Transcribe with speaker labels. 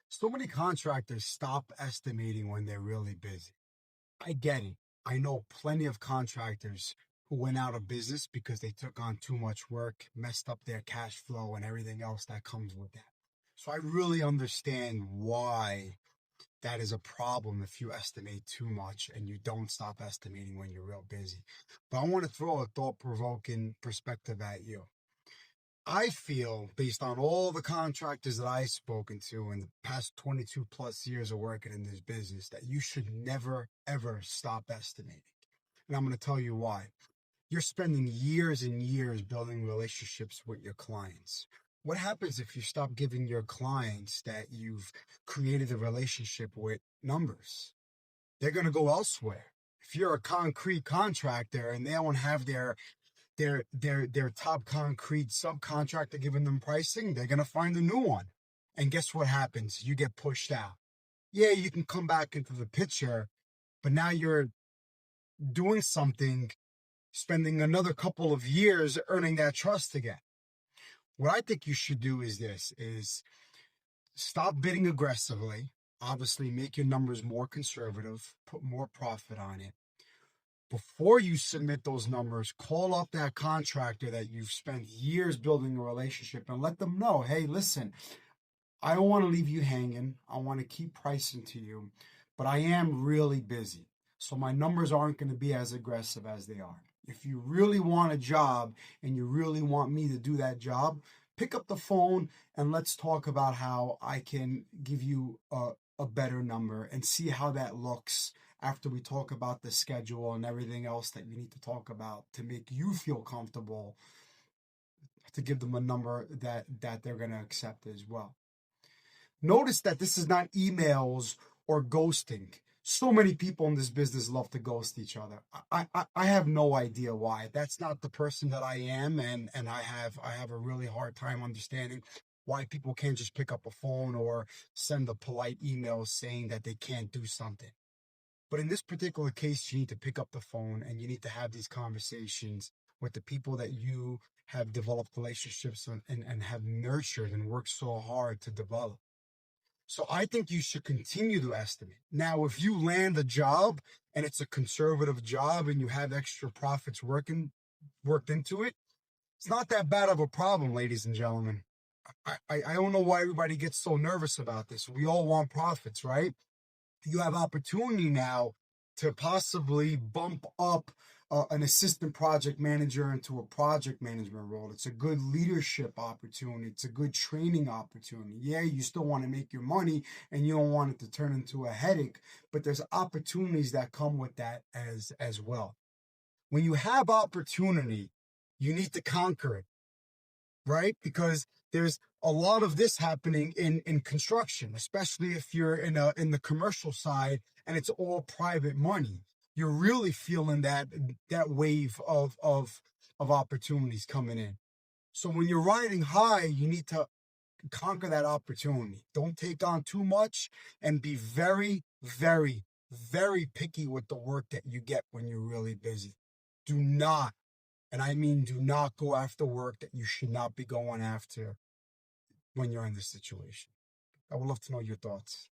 Speaker 1: So many contractors stop estimating when they're really busy. I get it. I know plenty of contractors who went out of business because they took on too much work, messed up their cash flow, and everything else that comes with that. So I really understand why that is a problem if you estimate too much and you don't stop estimating when you're real busy. But I want to throw a thought provoking perspective at you. I feel, based on all the contractors that I've spoken to in the past 22 plus years of working in this business, that you should never, ever stop estimating. And I'm going to tell you why. You're spending years and years building relationships with your clients. What happens if you stop giving your clients that you've created a relationship with numbers? They're going to go elsewhere. If you're a concrete contractor and they don't have their top concrete subcontractor giving them pricing, they're going to find a new one. And guess what happens? You get pushed out. Yeah, you can come back into the picture, but now you're doing something, spending another couple of years earning that trust again. What I think you should do is stop bidding aggressively. Obviously, make your numbers more conservative, put more profit on it. Before you submit those numbers, call up that contractor that you've spent years building a relationship and let them know, hey, listen, I don't want to leave you hanging. I want to keep pricing to you, but I am really busy. So my numbers aren't going to be as aggressive as they are. If you really want a job and you really want me to do that job, pick up the phone and let's talk about how I can give you a better number and see how that looks after we talk about the schedule and everything else that you need to talk about to make you feel comfortable to give them a number that they're going to accept as well. Notice that this is not emails or ghosting. So many people in this business love to ghost each other. I have no idea why. That's not the person that I am, and I have a really hard time understanding why people can't just pick up a phone or send a polite email saying that they can't do something. But in this particular case, you need to pick up the phone and you need to have these conversations with the people that you have developed relationships and have nurtured and worked so hard to develop. So I think you should continue to estimate. Now, if you land a job and it's a conservative job and you have extra profits worked into it, it's not that bad of a problem, ladies and gentlemen. I don't know why everybody gets so nervous about this. We all want profits, right? You have opportunity now to possibly bump up an assistant project manager into a project management role. It's a good leadership opportunity. It's a good training opportunity. Yeah, you still want to make your money and you don't want it to turn into a headache, but there's opportunities that come with that as well. When you have opportunity, you need to conquer it, right? Because there's a lot of this happening in construction, especially if you're in the commercial side and it's all private money. You're really feeling that wave of opportunities coming in. So when you're riding high, you need to conquer that opportunity. Don't take on too much and be very, very, very picky with the work that you get when you're really busy. Do not, and I mean do not, go after work that you should not be going after when you're in this situation. I would love to know your thoughts.